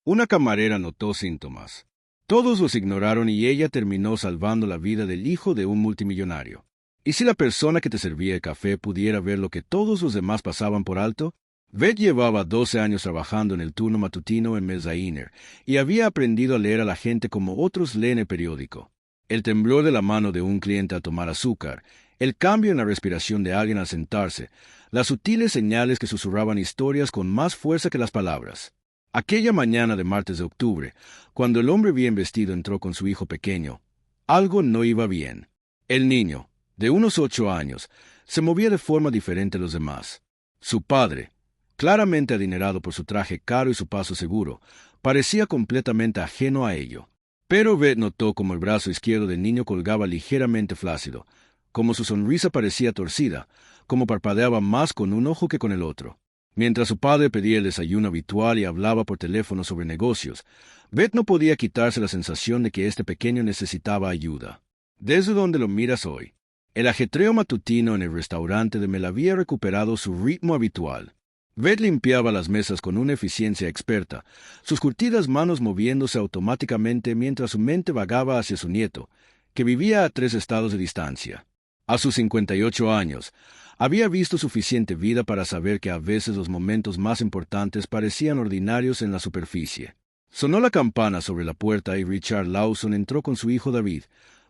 Una camarera notó síntomas. Todos los ignoraron y ella terminó salvando la vida del hijo de un multimillonario. ¿Y si la persona que te servía el café pudiera ver lo que todos los demás pasaban por alto? Beth llevaba 12 años trabajando en el turno matutino en Mezzanine y había aprendido a leer a la gente como otros leen el periódico. El temblor de la mano de un cliente al tomar azúcar, el cambio en la respiración de alguien al sentarse, las sutiles señales que susurraban historias con más fuerza que las palabras. Aquella mañana de martes de octubre, cuando el hombre bien vestido entró con su hijo pequeño, algo no iba bien. El niño, de unos 8 años, se movía de forma diferente a los demás. Su padre, claramente adinerado por su traje caro y su paso seguro, parecía completamente ajeno a ello. Pero Beth notó como el brazo izquierdo del niño colgaba ligeramente flácido, como su sonrisa parecía torcida, como parpadeaba más con un ojo que con el otro. Mientras su padre pedía el desayuno habitual y hablaba por teléfono sobre negocios, Beth no podía quitarse la sensación de que este pequeño necesitaba ayuda. Desde donde lo miras hoy, el ajetreo matutino en el restaurante de Mel había recuperado su ritmo habitual. Beth limpiaba las mesas con una eficiencia experta, sus curtidas manos moviéndose automáticamente mientras su mente vagaba hacia su nieto, que vivía a 3 estados de distancia. A sus 58 años, había visto suficiente vida para saber que a veces los momentos más importantes parecían ordinarios en la superficie. Sonó la campana sobre la puerta y Richard Lawson entró con su hijo David,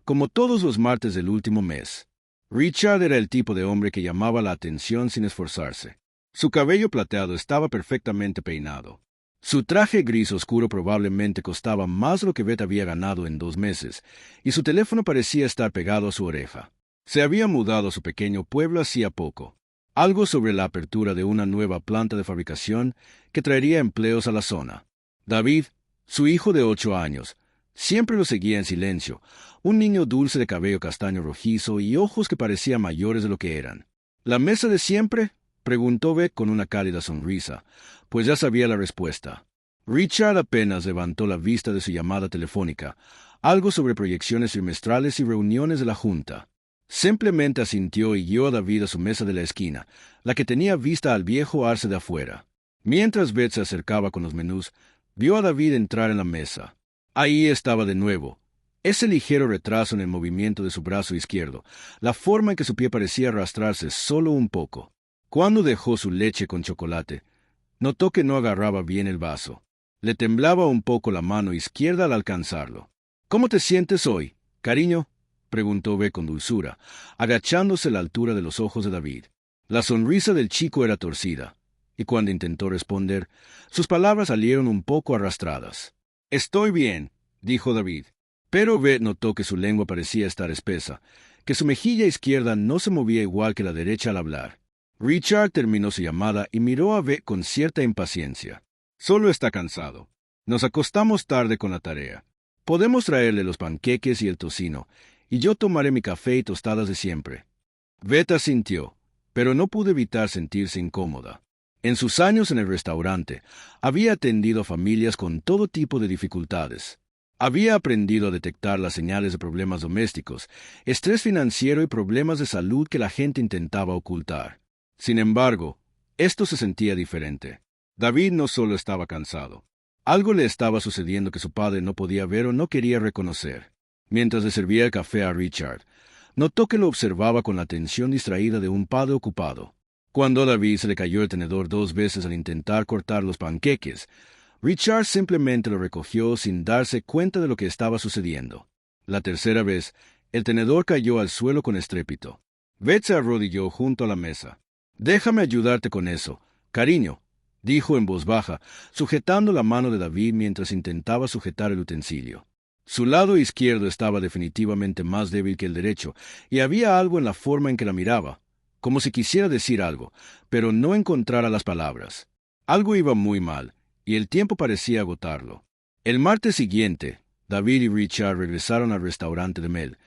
como todos los martes del último mes. Richard era el tipo de hombre que llamaba la atención sin esforzarse. Su cabello plateado estaba perfectamente peinado. Su traje gris oscuro probablemente costaba más de lo que Beth había ganado en 2 meses, y su teléfono parecía estar pegado a su oreja. Se había mudado a su pequeño pueblo hacía poco. Algo sobre la apertura de una nueva planta de fabricación que traería empleos a la zona. David, su hijo de 8 años, siempre lo seguía en silencio, un niño dulce de cabello castaño rojizo y ojos que parecían mayores de lo que eran. ¿La mesa de siempre?, preguntó Beth con una cálida sonrisa, pues ya sabía la respuesta. Richard apenas levantó la vista de su llamada telefónica, algo sobre proyecciones trimestrales y reuniones de la Junta. Simplemente asintió y guió a David a su mesa de la esquina, la que tenía vista al viejo arce de afuera. Mientras Beth se acercaba con los menús, vio a David entrar en la mesa. Ahí estaba de nuevo, ese ligero retraso en el movimiento de su brazo izquierdo, la forma en que su pie parecía arrastrarse solo un poco. Cuando dejó su leche con chocolate, notó que no agarraba bien el vaso. Le temblaba un poco la mano izquierda al alcanzarlo. «¿Cómo te sientes hoy, cariño?», preguntó Beth con dulzura, agachándose a la altura de los ojos de David. La sonrisa del chico era torcida, y cuando intentó responder, sus palabras salieron un poco arrastradas. «Estoy bien», dijo David. Pero Beth notó que su lengua parecía estar espesa, que su mejilla izquierda no se movía igual que la derecha al hablar. Richard terminó su llamada y miró a Beth con cierta impaciencia. «Solo está cansado. Nos acostamos tarde con la tarea. Podemos traerle los panqueques y el tocino, y yo tomaré mi café y tostadas de siempre». Beth asintió, pero no pudo evitar sentirse incómoda. En sus años en el restaurante, había atendido a familias con todo tipo de dificultades. Había aprendido a detectar las señales de problemas domésticos, estrés financiero y problemas de salud que la gente intentaba ocultar. Sin embargo, esto se sentía diferente. David no solo estaba cansado. Algo le estaba sucediendo que su padre no podía ver o no quería reconocer. Mientras le servía el café a Richard, notó que lo observaba con la atención distraída de un padre ocupado. Cuando a David se le cayó el tenedor 2 veces al intentar cortar los panqueques, Richard simplemente lo recogió sin darse cuenta de lo que estaba sucediendo. La tercera vez, el tenedor cayó al suelo con estrépito. Beth se arrodilló junto a la mesa. «Déjame ayudarte con eso, cariño», dijo en voz baja, sujetando la mano de David mientras intentaba sujetar el utensilio. Su lado izquierdo estaba definitivamente más débil que el derecho, y había algo en la forma en que la miraba, como si quisiera decir algo, pero no encontrara las palabras. Algo iba muy mal, y el tiempo parecía agotarlo. El martes siguiente, David y Richard regresaron al restaurante de Mel,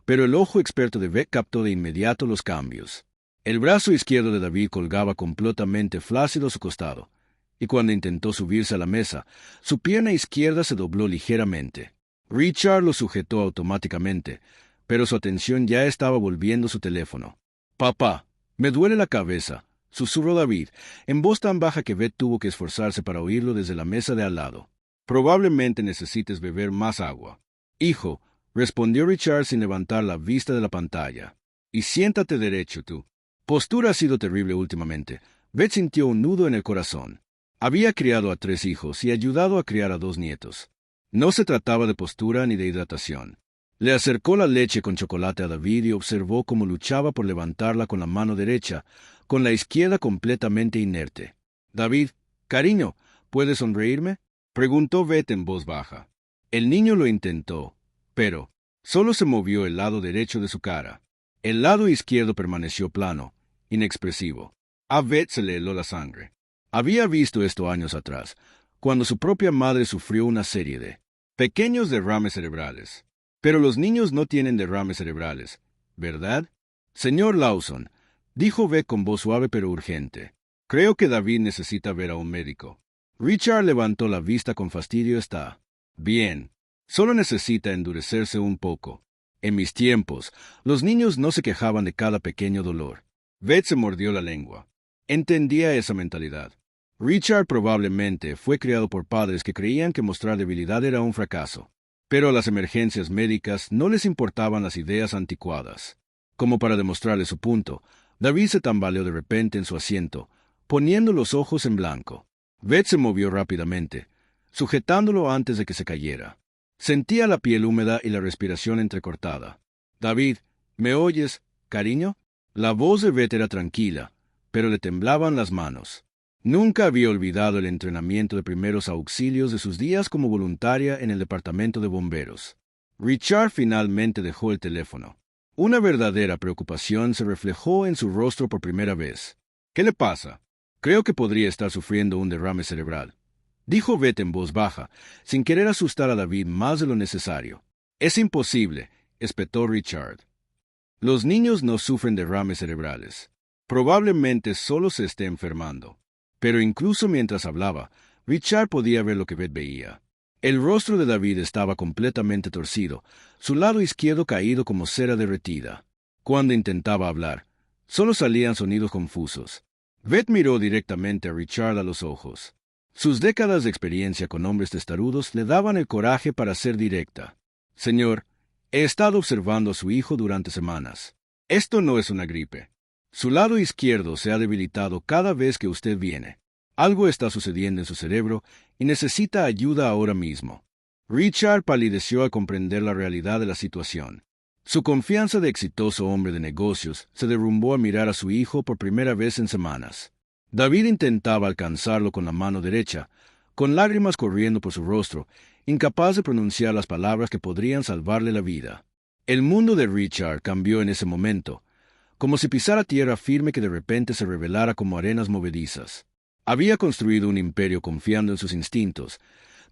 pero el ojo experto de Beth captó de inmediato los cambios. El brazo izquierdo de David colgaba completamente flácido a su costado, y cuando intentó subirse a la mesa, su pierna izquierda se dobló ligeramente. Richard lo sujetó automáticamente, pero su atención ya estaba volviendo a su teléfono. «Papá, me duele la cabeza», susurró David, en voz tan baja que Beth tuvo que esforzarse para oírlo desde la mesa de al lado. Probablemente necesites beber más agua. Hijo, respondió Richard sin levantar la vista de la pantalla. Y siéntate derecho, tú. Postura ha sido terrible últimamente. Beth sintió un nudo en el corazón. Había criado a 3 hijos y ayudado a criar a 2 nietos. No se trataba de postura ni de hidratación. Le acercó la leche con chocolate a David y observó cómo luchaba por levantarla con la mano derecha, con la izquierda completamente inerte. David, cariño, ¿puedes sonreírme?, preguntó Beth en voz baja. El niño lo intentó, pero solo se movió el lado derecho de su cara. El lado izquierdo permaneció plano, inexpresivo. A Beth se le heló la sangre. Había visto esto años atrás, cuando su propia madre sufrió una serie de pequeños derrames cerebrales. Pero los niños no tienen derrames cerebrales, ¿verdad? Señor Lawson, dijo Beth con voz suave pero urgente. Creo que David necesita ver a un médico. Richard levantó la vista con fastidio. Está bien. Solo necesita endurecerse un poco. En mis tiempos, los niños no se quejaban de cada pequeño dolor. Beth se mordió la lengua. Entendía esa mentalidad. Richard probablemente fue criado por padres que creían que mostrar debilidad era un fracaso. Pero a las emergencias médicas no les importaban las ideas anticuadas. Como para demostrarle su punto, David se tambaleó de repente en su asiento, poniendo los ojos en blanco. Beth se movió rápidamente, sujetándolo antes de que se cayera. Sentía la piel húmeda y la respiración entrecortada. David, ¿me oyes, cariño? La voz de Beth era tranquila, pero le temblaban las manos. Nunca había olvidado el entrenamiento de primeros auxilios de sus días como voluntaria en el departamento de bomberos. Richard finalmente dejó el teléfono. Una verdadera preocupación se reflejó en su rostro por primera vez. ¿Qué le pasa? Creo que podría estar sufriendo un derrame cerebral, dijo Beth en voz baja, sin querer asustar a David más de lo necesario. Es imposible, espetó Richard. Los niños no sufren derrames cerebrales. Probablemente solo se esté enfermando. Pero incluso mientras hablaba, Richard podía ver lo que Beth veía. El rostro de David estaba completamente torcido, su lado izquierdo caído como cera derretida. Cuando intentaba hablar, solo salían sonidos confusos. Beth miró directamente a Richard a los ojos. Sus décadas de experiencia con hombres testarudos le daban el coraje para ser directa. Señor, he estado observando a su hijo durante semanas. Esto no es una gripe. Su lado izquierdo se ha debilitado cada vez que usted viene. Algo está sucediendo en su cerebro y necesita ayuda ahora mismo. Richard palideció al comprender la realidad de la situación. Su confianza de exitoso hombre de negocios se derrumbó al mirar a su hijo por primera vez en semanas. David intentaba alcanzarlo con la mano derecha, con lágrimas corriendo por su rostro, incapaz de pronunciar las palabras que podrían salvarle la vida. El mundo de Richard cambió en ese momento, como si pisara tierra firme que de repente se revelara como arenas movedizas. Había construido un imperio confiando en sus instintos,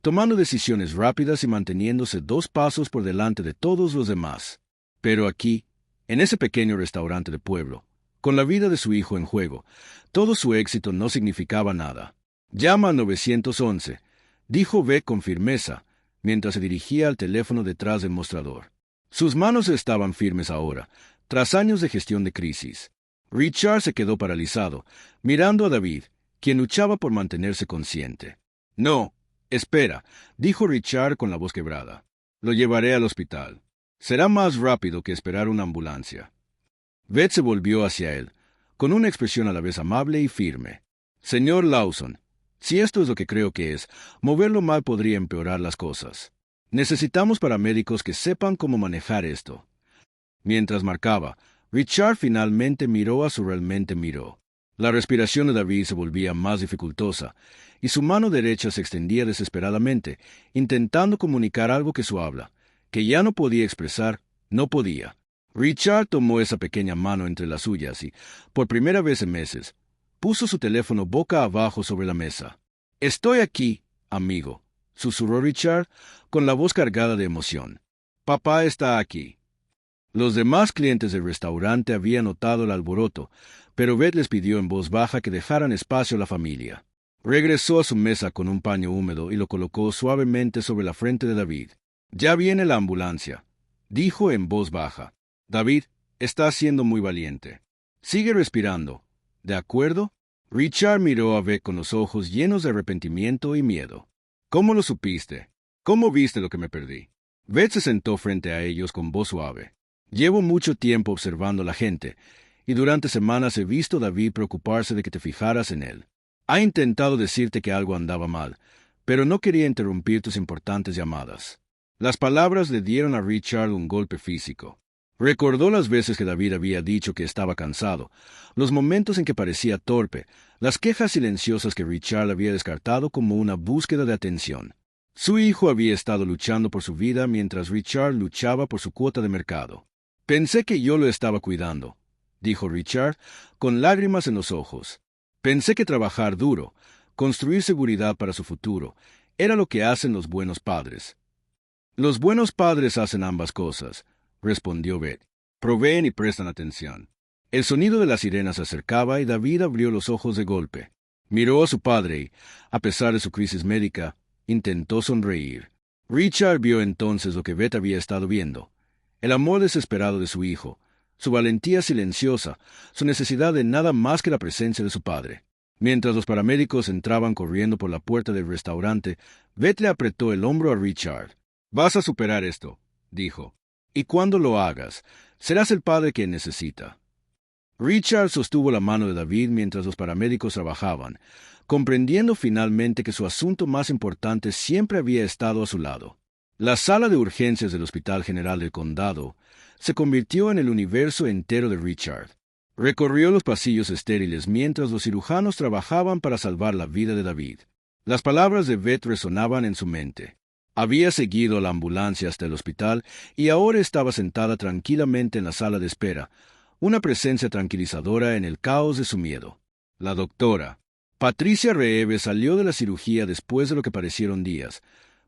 tomando decisiones rápidas y manteniéndose 2 pasos por delante de todos los demás. Pero aquí, en ese pequeño restaurante de pueblo, con la vida de su hijo en juego, todo su éxito no significaba nada. «Llama al 911», dijo Beth con firmeza, mientras se dirigía al teléfono detrás del mostrador. Sus manos estaban firmes ahora, tras años de gestión de crisis. Richard se quedó paralizado, mirando a David, quien luchaba por mantenerse consciente. «No, espera», dijo Richard con la voz quebrada. «Lo llevaré al hospital. Será más rápido que esperar una ambulancia». Beth se volvió hacia él, con una expresión a la vez amable y firme. «Señor Lawson, si esto es lo que creo que es, moverlo mal podría empeorar las cosas. Necesitamos paramédicos que sepan cómo manejar esto». Mientras marcaba, Richard finalmente miró a su realmente miró. La respiración de David se volvía más dificultosa, y su mano derecha se extendía desesperadamente, intentando comunicar algo que su habla, que ya no podía expresar, no podía. Richard tomó esa pequeña mano entre las suyas y, por primera vez en meses, puso su teléfono boca abajo sobre la mesa. «Estoy aquí, amigo», susurró Richard, con la voz cargada de emoción. «Papá está aquí». Los demás clientes del restaurante habían notado el alboroto, pero Beth les pidió en voz baja que dejaran espacio a la familia. Regresó a su mesa con un paño húmedo y lo colocó suavemente sobre la frente de David. «Ya viene la ambulancia», dijo en voz baja. «David, está siendo muy valiente. Sigue respirando. ¿De acuerdo?» Richard miró a Beth con los ojos llenos de arrepentimiento y miedo. ¿Cómo lo supiste? ¿Cómo viste lo que me perdí? Beth se sentó frente a ellos con voz suave. Llevo mucho tiempo observando a la gente, y durante semanas he visto a David preocuparse de que te fijaras en él. Ha intentado decirte que algo andaba mal, pero no quería interrumpir tus importantes llamadas. Las palabras le dieron a Richard un golpe físico. Recordó las veces que David había dicho que estaba cansado, los momentos en que parecía torpe, las quejas silenciosas que Richard había descartado como una búsqueda de atención. Su hijo había estado luchando por su vida mientras Richard luchaba por su cuota de mercado. Pensé que yo lo estaba cuidando, dijo Richard, con lágrimas en los ojos. Pensé que trabajar duro, construir seguridad para su futuro, era lo que hacen los buenos padres. Los buenos padres hacen ambas cosas, respondió Beth. Proveen y prestan atención. El sonido de la sirena se acercaba y David abrió los ojos de golpe. Miró a su padre y, a pesar de su crisis médica, intentó sonreír. Richard vio entonces lo que Beth había estado viendo. El amor desesperado de su hijo, su valentía silenciosa, su necesidad de nada más que la presencia de su padre. Mientras los paramédicos entraban corriendo por la puerta del restaurante, Beth le apretó el hombro a Richard. «Vas a superar esto», dijo. «Y cuando lo hagas, serás el padre que necesita». Richard sostuvo la mano de David mientras los paramédicos trabajaban, comprendiendo finalmente que su asunto más importante siempre había estado a su lado. La sala de urgencias del Hospital General del Condado se convirtió en el universo entero de Richard. Recorrió los pasillos estériles mientras los cirujanos trabajaban para salvar la vida de David. Las palabras de Beth resonaban en su mente. Había seguido la ambulancia hasta el hospital y ahora estaba sentada tranquilamente en la sala de espera, una presencia tranquilizadora en el caos de su miedo. La doctora Patricia Reeve salió de la cirugía después de lo que parecieron días,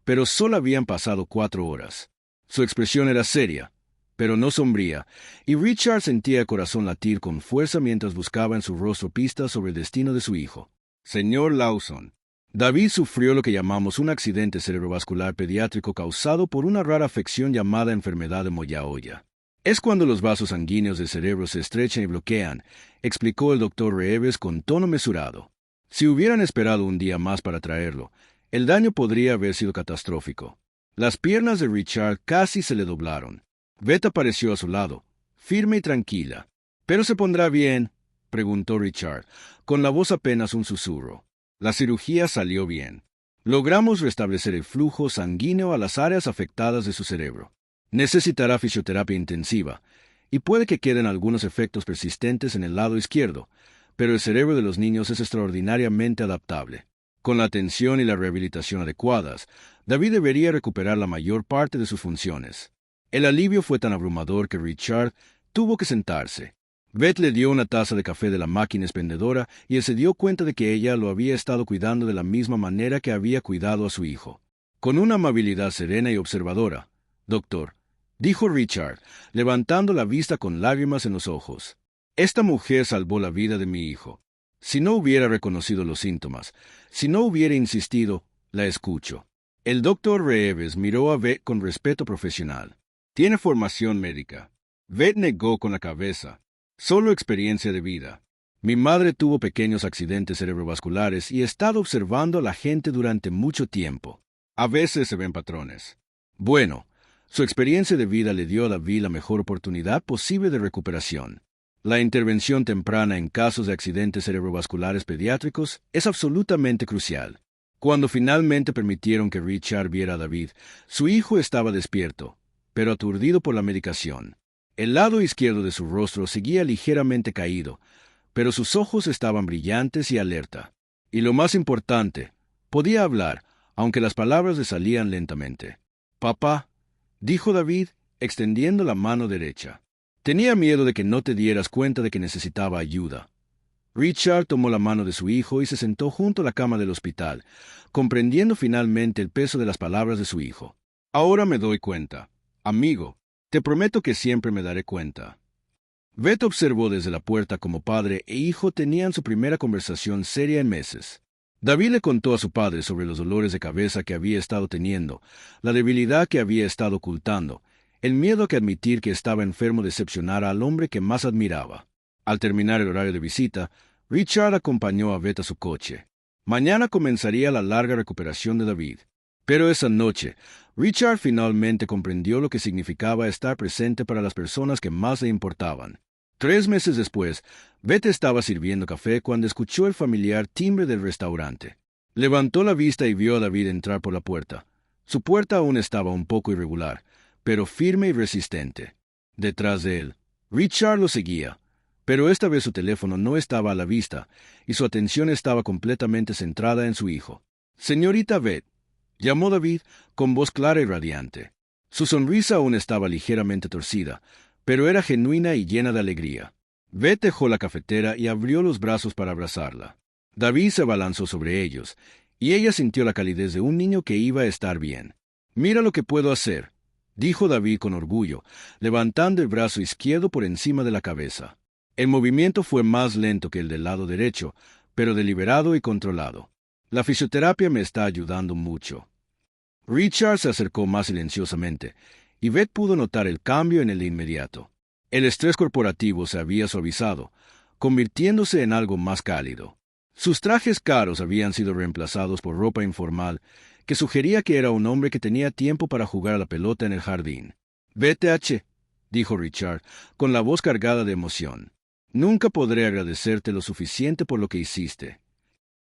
pero solo habían pasado 4 horas. Su expresión era seria, pero no sombría, y Richard sentía el corazón latir con fuerza mientras buscaba en su rostro pistas sobre el destino de su hijo. Señor Lawson, David sufrió lo que llamamos un accidente cerebrovascular pediátrico causado por una rara afección llamada enfermedad de Moyaoya. Es cuando los vasos sanguíneos del cerebro se estrechan y bloquean, explicó el doctor Reeves con tono mesurado. Si hubieran esperado un día más para traerlo, el daño podría haber sido catastrófico. Las piernas de Richard casi se le doblaron. Beth apareció a su lado, firme y tranquila. «¿Pero se pondrá bien?», preguntó Richard, con la voz apenas un susurro. La cirugía salió bien. Logramos restablecer el flujo sanguíneo a las áreas afectadas de su cerebro. Necesitará fisioterapia intensiva, y puede que queden algunos efectos persistentes en el lado izquierdo, pero el cerebro de los niños es extraordinariamente adaptable. Con la atención y la rehabilitación adecuadas, David debería recuperar la mayor parte de sus funciones. El alivio fue tan abrumador que Richard tuvo que sentarse. Beth le dio una taza de café de la máquina expendedora y él se dio cuenta de que ella lo había estado cuidando de la misma manera que había cuidado a su hijo. Con una amabilidad serena y observadora, «Doctor», dijo Richard, levantando la vista con lágrimas en los ojos. «Esta mujer salvó la vida de mi hijo. Si no hubiera reconocido los síntomas, si no hubiera insistido, la escucho». El doctor Reeves miró a Beth con respeto profesional. «Tiene formación médica». Beth negó con la cabeza. «Solo experiencia de vida. Mi madre tuvo pequeños accidentes cerebrovasculares y he estado observando a la gente durante mucho tiempo. A veces se ven patrones». Bueno, su experiencia de vida le dio a David la mejor oportunidad posible de recuperación. La intervención temprana en casos de accidentes cerebrovasculares pediátricos es absolutamente crucial. Cuando finalmente permitieron que Richard viera a David, su hijo estaba despierto, pero aturdido por la medicación. El lado izquierdo de su rostro seguía ligeramente caído, pero sus ojos estaban brillantes y alerta. Y lo más importante, podía hablar, aunque las palabras le salían lentamente. «Papá», dijo David, extendiendo la mano derecha. «Tenía miedo de que no te dieras cuenta de que necesitaba ayuda». Richard tomó la mano de su hijo y se sentó junto a la cama del hospital, comprendiendo finalmente el peso de las palabras de su hijo. «Ahora me doy cuenta. Amigo, te prometo que siempre me daré cuenta». Beth observó desde la puerta cómo padre e hijo tenían su primera conversación seria en meses. David le contó a su padre sobre los dolores de cabeza que había estado teniendo, la debilidad que había estado ocultando, el miedo que admitir que estaba enfermo decepcionara al hombre que más admiraba. Al terminar el horario de visita, Richard acompañó a Beth a su coche. Mañana comenzaría la larga recuperación de David. Pero esa noche, Richard finalmente comprendió lo que significaba estar presente para las personas que más le importaban. 3 meses después, Beth estaba sirviendo café cuando escuchó el familiar timbre del restaurante. Levantó la vista y vio a David entrar por la puerta. Su puerta aún estaba un poco irregular, pero firme y resistente. Detrás de él, Richard lo seguía, pero esta vez su teléfono no estaba a la vista, y su atención estaba completamente centrada en su hijo. «Señorita Beth», llamó David con voz clara y radiante. Su sonrisa aún estaba ligeramente torcida, pero era genuina y llena de alegría. Beth dejó la cafetera y abrió los brazos para abrazarla. David se abalanzó sobre ellos, y ella sintió la calidez de un niño que iba a estar bien. «Mira lo que puedo hacer», dijo David con orgullo, levantando el brazo izquierdo por encima de la cabeza. El movimiento fue más lento que el del lado derecho, pero deliberado y controlado. «La fisioterapia me está ayudando mucho». Richard se acercó más silenciosamente, y Beth pudo notar el cambio en él de inmediato. El estrés corporativo se había suavizado, convirtiéndose en algo más cálido. Sus trajes caros habían sido reemplazados por ropa informal, que sugería que era un hombre que tenía tiempo para jugar a la pelota en el jardín. «BTH», dijo Richard, con la voz cargada de emoción. «Nunca podré agradecerte lo suficiente por lo que hiciste».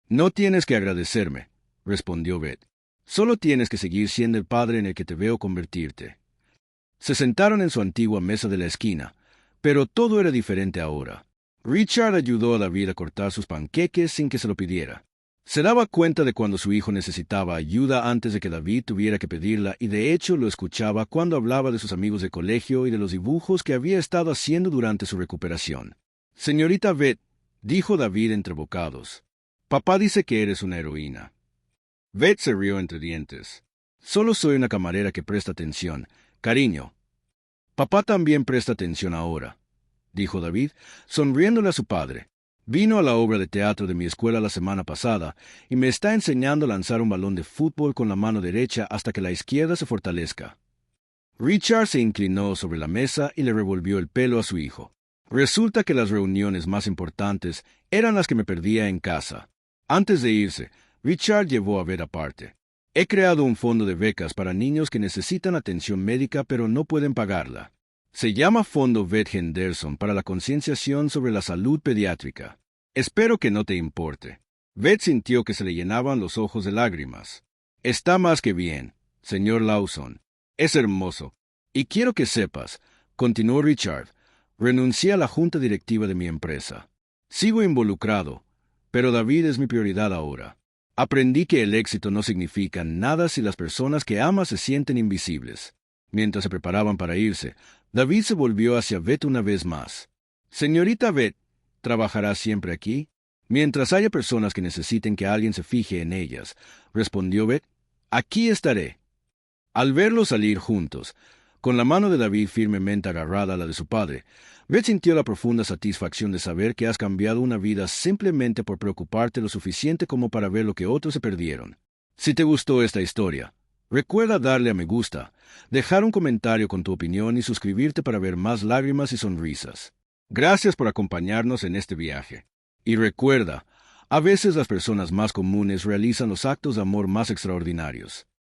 «No tienes que agradecerme», respondió Beth. «Solo tienes que seguir siendo el padre en el que te veo convertirte». Se sentaron en su antigua mesa de la esquina, pero todo era diferente ahora. Richard ayudó a David a cortar sus panqueques sin que se lo pidiera. Se daba cuenta de cuando su hijo necesitaba ayuda antes de que David tuviera que pedirla, y de hecho lo escuchaba cuando hablaba de sus amigos de colegio y de los dibujos que había estado haciendo durante su recuperación. «Señorita Beth», dijo David entre bocados, «papá dice que eres una heroína». Beth se rió entre dientes. «Solo soy una camarera que presta atención, cariño». «Papá también presta atención ahora», dijo David, sonriéndole a su padre. «Vino a la obra de teatro de mi escuela la semana pasada y me está enseñando a lanzar un balón de fútbol con la mano derecha hasta que la izquierda se fortalezca». Richard se inclinó sobre la mesa y le revolvió el pelo a su hijo. «Resulta que las reuniones más importantes eran las que me perdía en casa». Antes de irse, Richard llevó a Beth aparte. «He creado un fondo de becas para niños que necesitan atención médica pero no pueden pagarla. Se llama Fondo Beth Henderson para la concienciación sobre la salud pediátrica. Espero que no te importe». Beth sintió que se le llenaban los ojos de lágrimas. «Está más que bien, señor Lawson. Es hermoso. Y quiero que sepas», continuó Richard, «renuncié a la junta directiva de mi empresa. Sigo involucrado, pero David es mi prioridad ahora. Aprendí que el éxito no significa nada si las personas que amas se sienten invisibles». Mientras se preparaban para irse, David se volvió hacia Beth una vez más. «Señorita Beth, ¿trabajará siempre aquí?» «Mientras haya personas que necesiten que alguien se fije en ellas», respondió Beth. «Aquí estaré». Al verlos salir juntos, con la mano de David firmemente agarrada a la de su padre, Beth sintió la profunda satisfacción de saber que has cambiado una vida simplemente por preocuparte lo suficiente como para ver lo que otros se perdieron. Si te gustó esta historia, recuerda darle a me gusta, dejar un comentario con tu opinión y suscribirte para ver más lágrimas y sonrisas. Gracias por acompañarnos en este viaje. Y recuerda, a veces las personas más comunes realizan los actos de amor más extraordinarios.